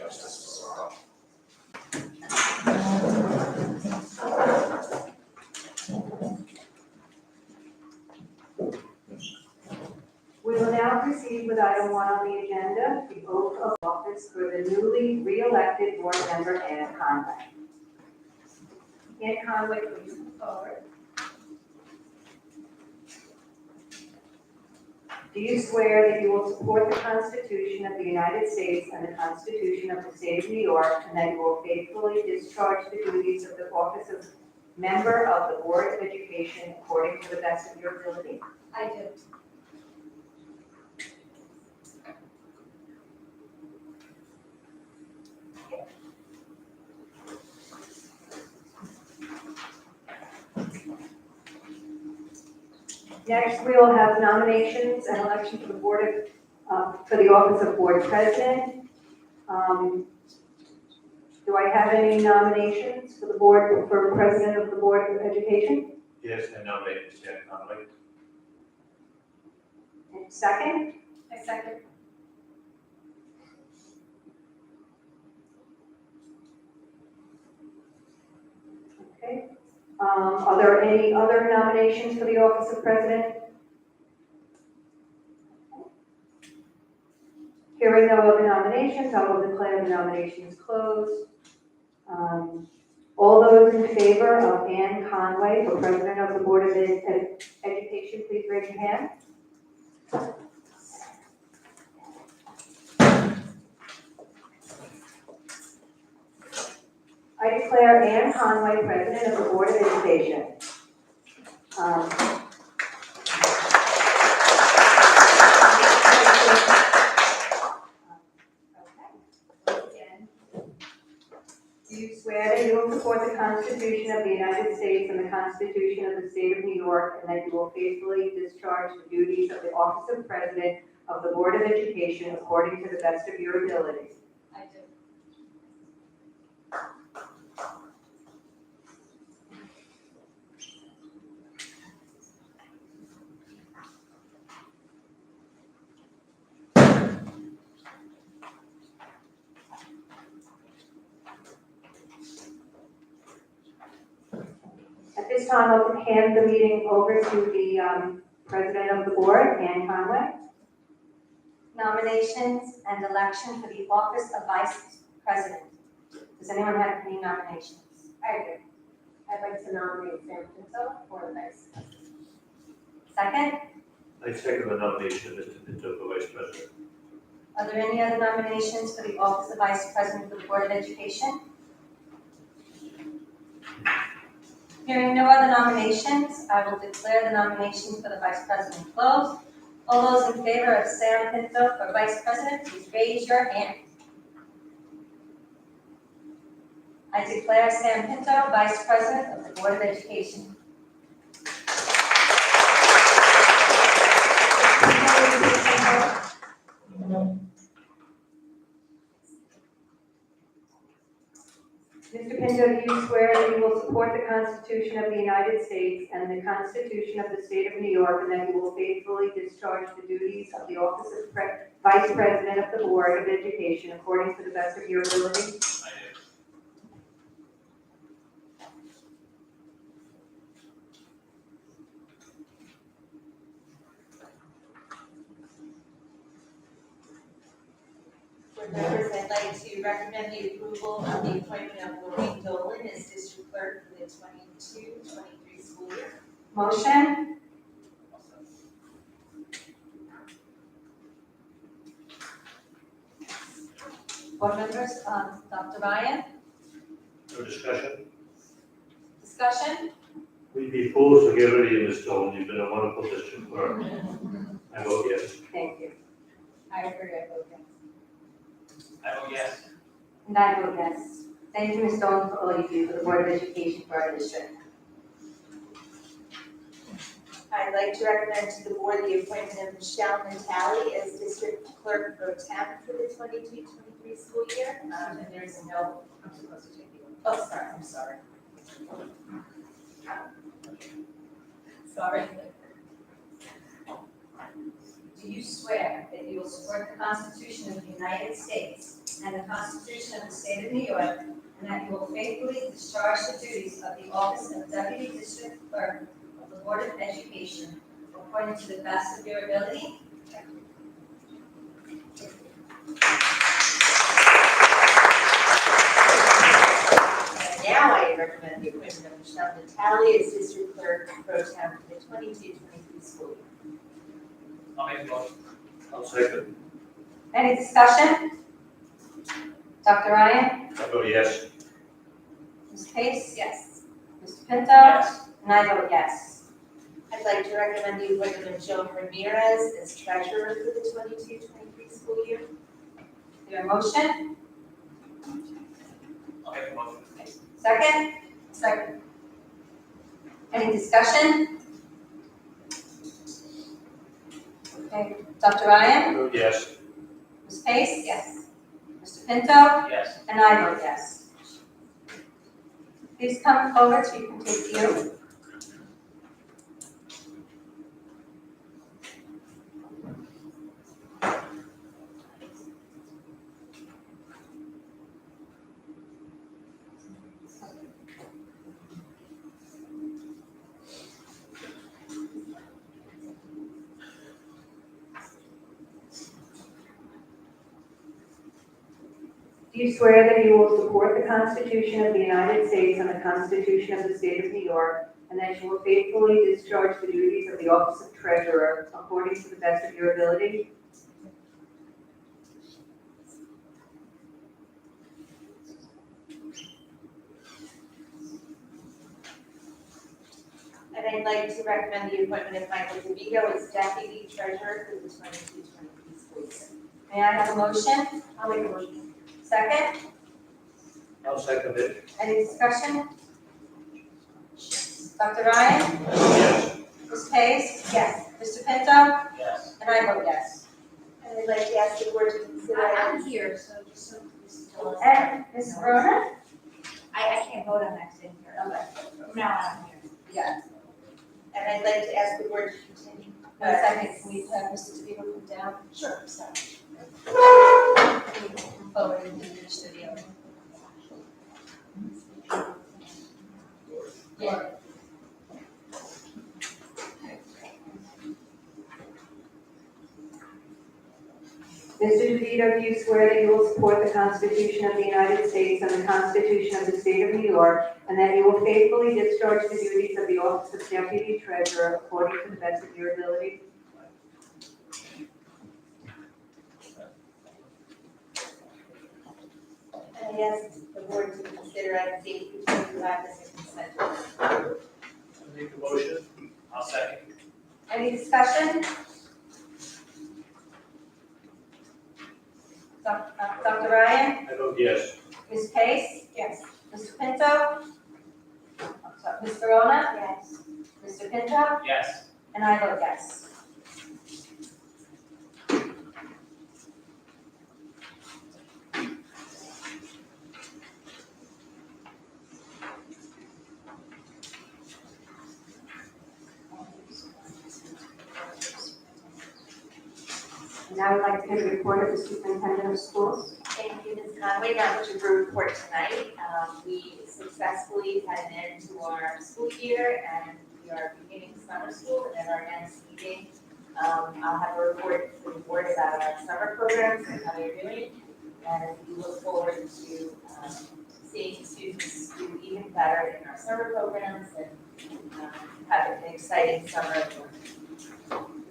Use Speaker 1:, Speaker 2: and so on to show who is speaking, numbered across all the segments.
Speaker 1: justice for all.
Speaker 2: We will now proceed with item 1 on the agenda, the oath of office for the newly re-elected board member, Ann Conway. Ann Conway, please come forward. Do you swear that you will support the Constitution of the United States and the Constitution of the State of New York, and that you will faithfully discharge the duties of the office of member of the Board of Education according to the best of your ability?
Speaker 3: I do.
Speaker 2: Next, we will have nominations and election for the board of, for the office of board president. Do I have any nominations for the board, for president of the Board of Education?
Speaker 1: Yes, I nominate Ms. Ann Conway.
Speaker 2: And second?
Speaker 3: I second.
Speaker 2: Okay. Are there any other nominations for the office of president? Hearing no other nominations, I will declare the nominations closed. All those in favor of Ann Conway for president of the Board of Education, please raise your hand. I declare Ann Conway president of the Board of Education. Do you swear that you will support the Constitution of the United States and the Constitution of the State of New York, and that you will faithfully discharge the duties of the office of president of the Board of Education according to the best of your ability?
Speaker 3: I do.
Speaker 2: At this time, I'll hand the meeting over to the president of the board, Ann Conway.
Speaker 3: Nominations and election for the office of vice president. Does anyone have any nominations?
Speaker 4: I do. I'd like to nominate Sam Pinto for vice president.
Speaker 3: Second,
Speaker 1: I second the nomination of Mr. Pinto for vice president.
Speaker 3: are there any other nominations for the office of vice president of the Board of Education? Hearing no other nominations, I will declare the nominations for the vice president closed. All those in favor of Sam Pinto for vice president, please raise your hand. I declare Sam Pinto vice president of the Board of Education.
Speaker 2: Mr. Pinto, do you swear that you will support the Constitution of the United States and the Constitution of the State of New York, and that you will faithfully discharge the duties of the office of Vice President of the Board of Education according to the best of your ability?
Speaker 1: I do.
Speaker 5: Board members, I'd like to recommend the approval of the appointment of Lorraine Dolan as district clerk for the 22-23 school year.
Speaker 2: Motion?
Speaker 3: Board members, Dr. Ryan,
Speaker 1: No discussion?
Speaker 3: discussion?
Speaker 1: We'd be fools to get rid of you, Ms. Dolan. You've been a wonderful district clerk. I vote yes.
Speaker 2: Thank you.
Speaker 3: I agree, I vote yes.
Speaker 1: I vote yes.
Speaker 3: And I vote yes. Thank you, Ms. Dolan, for all you do for the Board of Education for our district.
Speaker 5: I'd like to recommend to the board the appointment of Michelle Natali as district clerk pro temp for the 22-23 school year. And there's a note, I'm supposed to take the, oh, sorry, I'm sorry. Sorry.
Speaker 3: Do you swear that you will support the Constitution of the United States and the Constitution of the State of New York, and that you will faithfully discharge the duties of the office of Deputy District Clerk of the Board of Education according to the best of your ability.
Speaker 5: And now I recommend the appointment of Michelle Natale as District Clerk Pro Tem for the 22-23 school year.
Speaker 6: I'll make the motion.
Speaker 1: I'll second.
Speaker 3: Any discussion? Dr. Ryan?
Speaker 1: I vote yes.
Speaker 3: Ms. Pace?
Speaker 5: Yes.
Speaker 3: Mr. Pinto?
Speaker 6: Yes.
Speaker 3: And I vote yes.
Speaker 5: I'd like to recommend the appointment of Joan Ramirez as Treasurer for the 22-23 school year.
Speaker 3: Is there a motion?
Speaker 6: I'll make the motion.
Speaker 3: Second? Second. Any discussion? Okay, Dr.
Speaker 1: I
Speaker 3: Ryan?
Speaker 1: vote yes.
Speaker 3: Ms. Pace?
Speaker 5: Yes.
Speaker 3: Mr. Pinto?
Speaker 6: Yes.
Speaker 3: And I vote yes. Please come forward so you can take the oath.
Speaker 2: Do you swear that you will support the Constitution of the United States and the Constitution of the State of New York, and that you will faithfully discharge the duties of the office of Treasurer according to the best of your ability?
Speaker 5: And I'd like to recommend the appointment of Michael DeVito as Deputy Treasurer for the 22-23 school year.
Speaker 3: May I have a motion?
Speaker 5: I'll make a motion.
Speaker 3: Second?
Speaker 1: I'll second it.
Speaker 3: Any discussion? Dr. Ryan?
Speaker 1: Yes.
Speaker 3: Ms. Pace?
Speaker 5: Yes.
Speaker 3: Mr. Pinto?
Speaker 6: Yes.
Speaker 3: And I vote yes.
Speaker 5: And I'd like to ask the board to consider.
Speaker 4: I'm here, so just so this is all.
Speaker 3: And Ms. Verona?
Speaker 4: I can't vote on that thing here.
Speaker 3: Okay.
Speaker 4: From now on, I'm here.
Speaker 3: Yeah.
Speaker 5: And I'd like to ask the board to continue.
Speaker 3: One second, can we have Mr. DeVito come down?
Speaker 4: Sure, so.
Speaker 3: Come forward and do the studio. Yeah.
Speaker 2: Mr. DeVito, do you swear that you will support the Constitution of the United States and the Constitution of the State of New York, and that you will faithfully discharge the duties of the office of Deputy Treasurer according to the best of your ability?
Speaker 5: And I ask the board to consider item 8-25 as a consent.
Speaker 6: I'll make the motion. I'll second.
Speaker 3: Any discussion? Dr. Ryan?
Speaker 1: I vote yes.
Speaker 3: Ms. Pace?
Speaker 5: Yes.
Speaker 3: Mr. Pinto? Ms. Verona?
Speaker 5: Yes.
Speaker 3: Mr. Pinto?
Speaker 6: Yes.
Speaker 3: And I vote yes. And now I'd like to get a report of the superintendent of schools.
Speaker 5: Thank you, Ms. Conway. Not much of a report tonight. We successfully had an end to our school year, and we are beginning summer school. And at our next meeting, I'll have a report for the board about our summer programs and how they're doing. And we look forward to seeing students do even better in our summer programs and have an exciting summer of learning.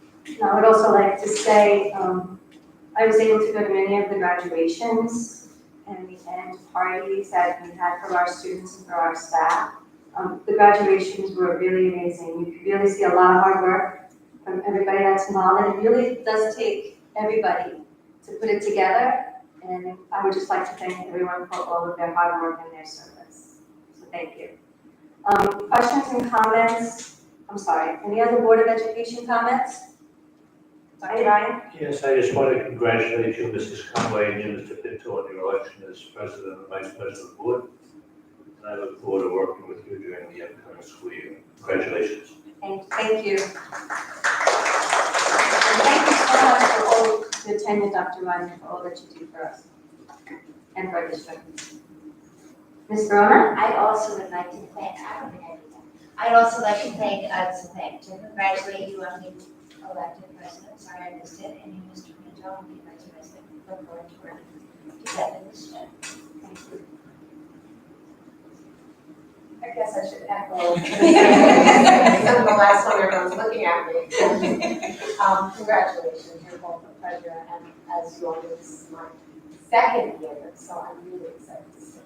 Speaker 3: I would also like to say, I was able to go to many of the graduations and the end parties that we had for our students and for our staff. The graduations were really amazing. You could really see a lot of hard work from everybody that's involved, and it really does take everybody to put it together. And I would just like to thank everyone for all of their hard work and their service. So thank you. Questions and comments? I'm sorry, any other Board of Education comments? Dr. Ryan?
Speaker 1: Yes, I just want to congratulate you, Mrs. Conway, and you, Mr. Pinto, on your election as president and vice president of the board. And I look forward to working with you during the upcoming school year. Congratulations.
Speaker 3: Thank you. And thank you so much for all the attendance, Dr. Ryan, for all that you do for us.
Speaker 2: and for our district. Ms. Verona?
Speaker 5: I also would like to thank, I'd also like to to congratulate you on being elected president. Sorry I missed it. And you, Mr. Pinto, and the vice president. Look forward to working together this year.
Speaker 2: Thank you.
Speaker 4: I guess I should echo. I'm the last one everyone's looking at me. Congratulations, you're both a pleasure, and as you all know, this is my second year, so I'm really excited to see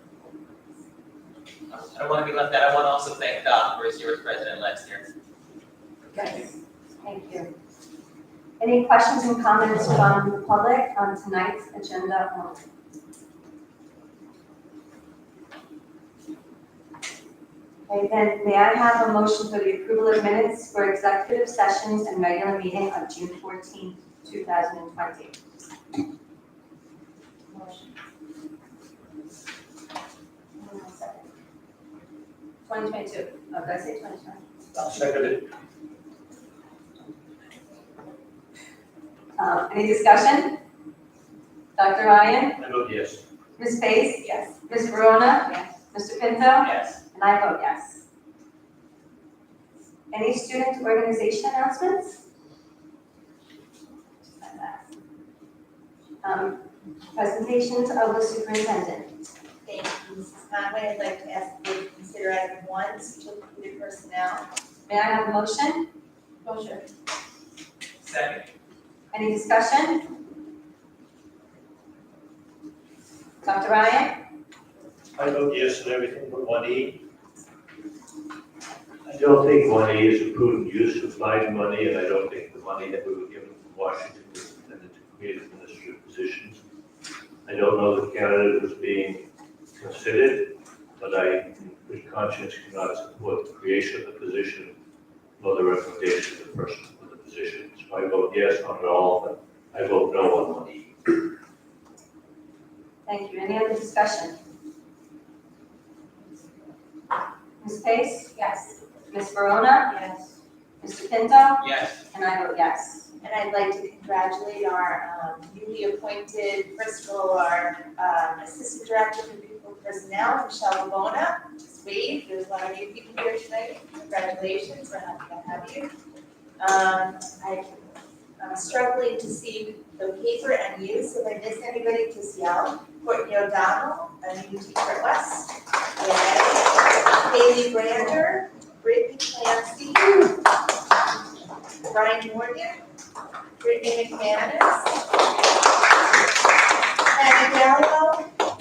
Speaker 4: you.
Speaker 6: I don't want to be left out. I want to also thank Doc for his year as president last year.
Speaker 2: Yes, thank you. Any questions and comments from the public on tonight's agenda only? Okay, then may I have a motion for the approval of minutes for executive sessions and regular meeting of June 14th, 2020?
Speaker 5: Motion.
Speaker 2: 2022, oh, did I say 2020?
Speaker 1: I'll second it.
Speaker 2: Any discussion? Dr. Ryan?
Speaker 1: I vote yes.
Speaker 2: Ms. Pace?
Speaker 5: Yes.
Speaker 2: Ms. Verona?
Speaker 5: Yes.
Speaker 2: Mr. Pinto?
Speaker 6: Yes.
Speaker 2: And I vote yes. Any student organization announcements? Presentations of the superintendent.
Speaker 5: Thank you, Mrs. Conway. I'd like to ask the board to consider item 1, certificate of personnel.
Speaker 2: May I have a motion?
Speaker 5: Motion.
Speaker 6: Second.
Speaker 2: Any discussion? Dr. Ryan?
Speaker 1: I vote yes on everything but 1E. I don't think 1E is a prudent use of flight money, and I don't think the money that we were given from Washington was intended to create administrative positions. I don't know the candidate was being considered, but I, in good conscience, cannot support the creation of the position nor the recommendation of the person for the position. So I vote yes on it all, but I vote no on 1E.
Speaker 2: Thank you. Any other discussion? Ms. Pace?
Speaker 5: Yes.
Speaker 2: Ms. Verona?
Speaker 5: Yes.
Speaker 2: Mr. Pinto?
Speaker 6: Yes.
Speaker 2: And I vote yes.
Speaker 5: And I'd like to congratulate our newly appointed principal, our assistant director for pupil personnel, Michelle Labona. Just wave, there's a lot of new people here tonight. Congratulations, we're happy to have you. I'm struggling to see the paper and use. If I miss anybody, just yell. Courtney O'Donnell, a new teacher at West. And Haley Brander, Brittany Clancy, Brian Morgan, Brittany McManus, Hannah Gallo,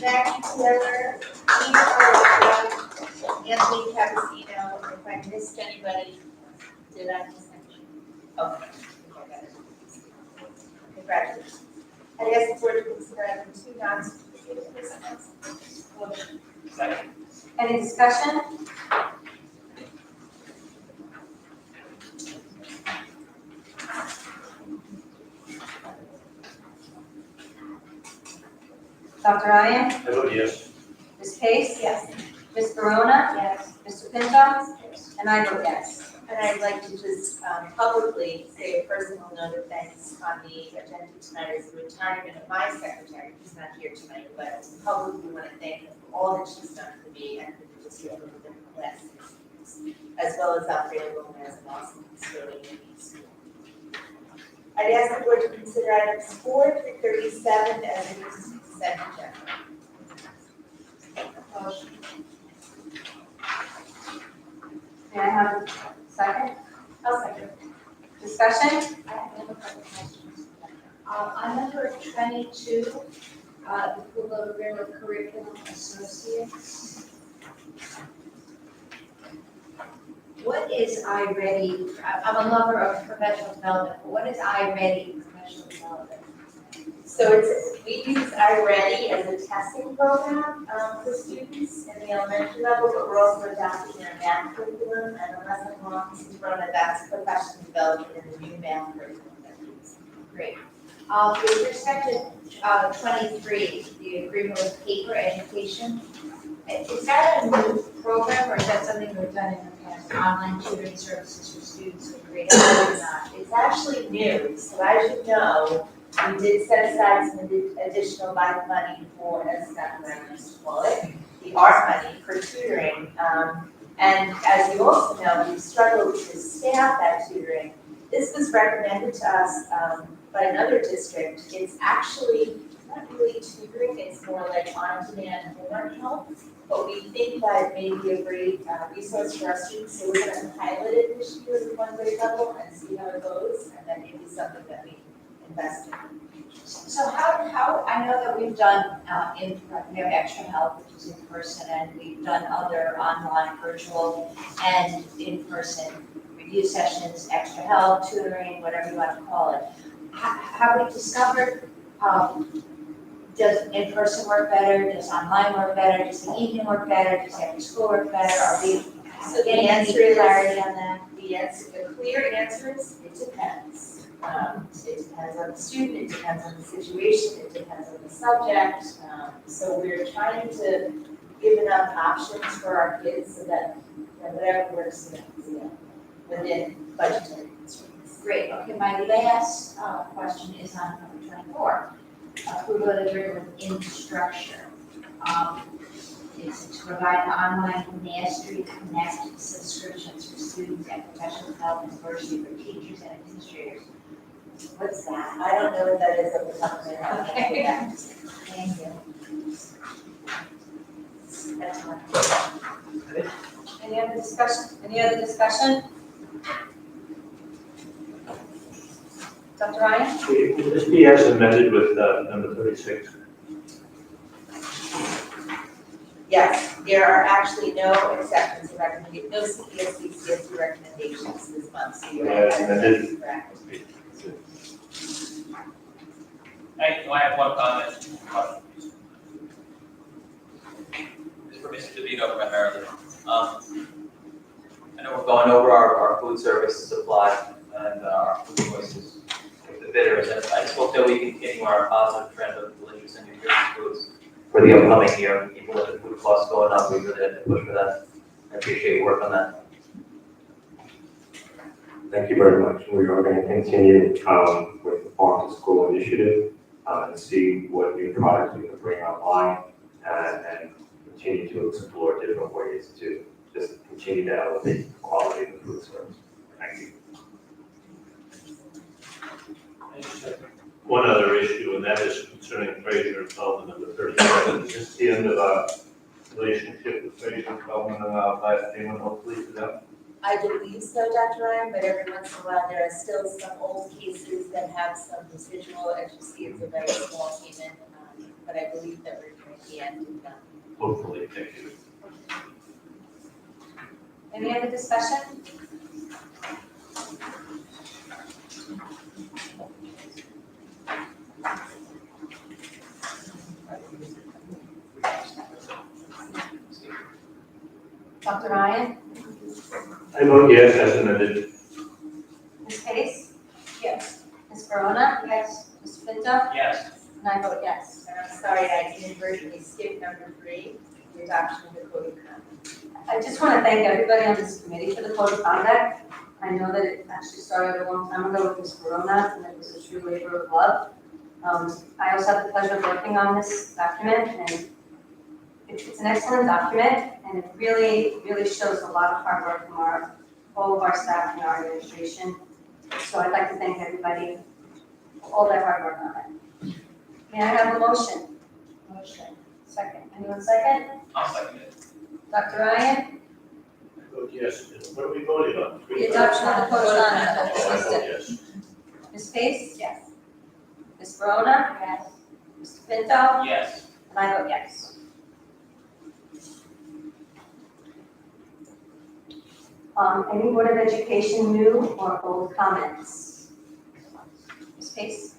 Speaker 5: Maggie Taylor, Eva Arroyo, Anthony Cappuccino. If I missed anybody, did I miss anybody? Okay. Congratulations. I ask the board to consider item 2 non-certificated personnel. Motion.
Speaker 6: Second.
Speaker 2: Any discussion? Dr. Ryan?
Speaker 1: I vote yes.
Speaker 2: Ms. Pace?
Speaker 5: Yes.
Speaker 2: Ms. Verona?
Speaker 5: Yes.
Speaker 2: Mr. Pinto? And I vote yes.
Speaker 5: And I'd like to just publicly say a personal note of thanks on the agenda tonight is the retirement of my secretary, who's not here tonight, but publicly want to thank her for all that she's done for me and for the district over the last 6 years, as well as Alfredo Gomez, an awesome custodian in the school. I'd ask the board to consider items 4 through 37 as a consent agenda. Motion.
Speaker 2: May I have a second?
Speaker 5: I'll second.
Speaker 2: Discussion?
Speaker 5: I have a couple questions. On number 22, the Pueblo River Curriculum Associates. What is iReady? I'm a lover of professional development, but what is iReady professional development? So we use iReady as a testing program for students in the elementary level, but we're also adopting their math curriculum, and unless I'm wrong, Mrs. Verona, that's professional development in the new math curriculum that we use. Great. With respect to 23, the agreement with paper education, is that a new program or is that something we've done in the past? Online tutoring services for students with grade or not? It's actually new. So as you know, We did set aside some additional bike money for, as Dr. Ryan used to call it, the art money for tutoring. And as you also know, we've struggled to staff that tutoring. This was recommended to us by another district. It's actually not really tutoring, it's more like on-demand homework help. But we think that it may be a great resource for our students, so we're gonna pilot it this year at the one grade level and see how it goes, and then maybe something that we invest in.
Speaker 7: So how, I know that we've done, we have extra help, which is in person, and we've done other online, virtual, and in-person review sessions, extra help, tutoring, whatever you want to call it. Have we discovered, does in-person work better, does online work better, does the evening work better, does after school work better, are we
Speaker 5: So the
Speaker 7: getting any
Speaker 5: answer is,
Speaker 7: clarity on that?
Speaker 5: the clear answer is, it depends. It depends on the student, it depends on the situation, it depends on the subject. So we're trying to give enough options for our kids so that whatever works for them, within budgetary constraints.
Speaker 7: Great, okay, my last question is on number 24. Approval of the curriculum instruction. Is to provide online mastery connect subscriptions for students and professional development university for teachers and administrators. What's that?
Speaker 5: I don't know what that is at the top of my head.
Speaker 7: Okay. Thank you.
Speaker 5: That's one.
Speaker 3: Any other discussion? Any other discussion? Dr. Ryan?
Speaker 1: Will this be as amended with number 36?
Speaker 5: Yes, there are actually no exceptions or recommendations, no CPSD, CSD recommendations this month, so you're
Speaker 1: Yeah, and then-
Speaker 5: correct.
Speaker 6: Hey, do I have one comment? It's for Mr. DeVito primarily. I know we're going over our food service supply and our food choices with the bidders, and I just hope that we continue our positive trend of delicious and nutritious foods for the upcoming year, even with the food costs going up, we really have to push for that. I appreciate your work on that.
Speaker 8: Thank you very much. We are going to continue with the Farm to School initiative and see what new products we can bring online and continue to explore different ways to just continue to elevate the quality of the food service. Thank you.
Speaker 1: One other issue, and that is concerning Fraser and Feldman, number 37. Is this the end of our relationship with Fraser and Feldman and our last payment hopefully to them?
Speaker 5: I believe so, Dr. Ryan, but every once in a while, there are still some old cases that have some residual, as you see, it's a very small payment, but I believe that we're near the end of that.
Speaker 1: Hopefully, thank you.
Speaker 3: Any other discussion? Dr. Ryan?
Speaker 1: I vote yes as amended.
Speaker 3: Ms. Pace?
Speaker 5: Yes.
Speaker 3: Ms. Verona? Yes. Ms. Pinto?
Speaker 6: Yes.
Speaker 3: And I vote yes.
Speaker 5: And I'm sorry, I inadvertently skipped number 3, the adoption of the code of conduct.
Speaker 3: I just want to thank everybody on this committee for the code of conduct. I know that it actually started a long time ago with Ms. Verona, and it was a true labor of love. I also have the pleasure of working on this document, and it's an excellent document, and it really, really shows a lot of hard work from all of our staff and our administration. So I'd like to thank everybody for all their hard work on it. May I have a motion? Motion. Second. Anyone second?
Speaker 6: I'll second it.
Speaker 3: Dr. Ryan?
Speaker 1: I vote yes. What are we voting on?
Speaker 3: The adoption of the code of
Speaker 1: Oh, I
Speaker 3: conduct.
Speaker 1: vote yes.
Speaker 3: Ms. Pace?
Speaker 5: Yes.
Speaker 3: Ms. Verona?
Speaker 5: Yes.
Speaker 3: Mr. Pinto?
Speaker 6: Yes.
Speaker 3: And I vote yes. Any Board of Education new or old comments? Ms. Pace?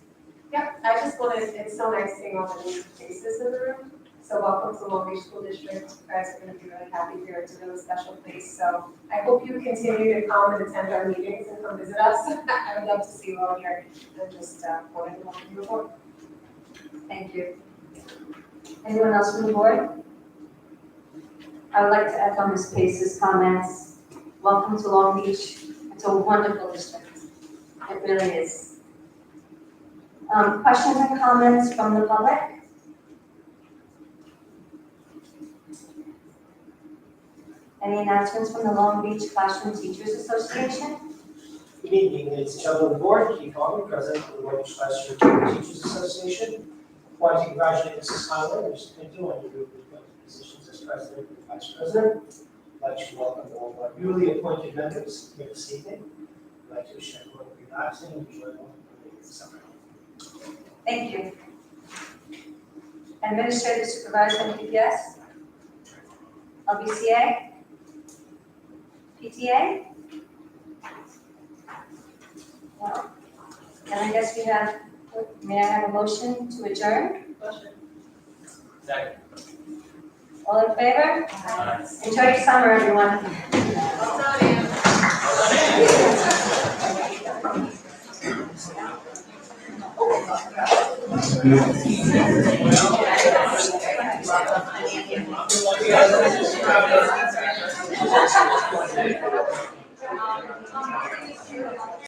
Speaker 4: Yep, I just wanted, it's so nice seeing all the new faces in the room. So welcome to Long Beach School District. You guys are gonna be really happy here. It's a really special place. So I hope you continue to come and attend our meetings and come visit us. I would love to see you all here and just wanted to welcome you aboard.
Speaker 3: Thank you. Anyone else from the board? I would like to echo Ms. Pace's comments. Welcome to Long Beach. It's a wonderful district. It really is. Questions and comments from the public? Any announcements from the Long Beach Classroom Teachers Association?
Speaker 9: Good evening, ladies and gentlemen of the board, Keith Coleman, President of the Long Beach Classroom Teachers Association. Want to congratulate Mrs. Conway and Mr. Pinto on your newly appointed positions as President and Vice President. I'd like to welcome all of our newly appointed members here this evening. I'd like to wish everyone a relaxing and enjoyable summer.
Speaker 3: Thank you. Administrative Supervisor and PPS? LBCA? PTA? Well, and I guess we have, may I have a motion to adjourn?
Speaker 6: Second.
Speaker 3: All in favor? Enjoy your summer, everyone.
Speaker 6: Well,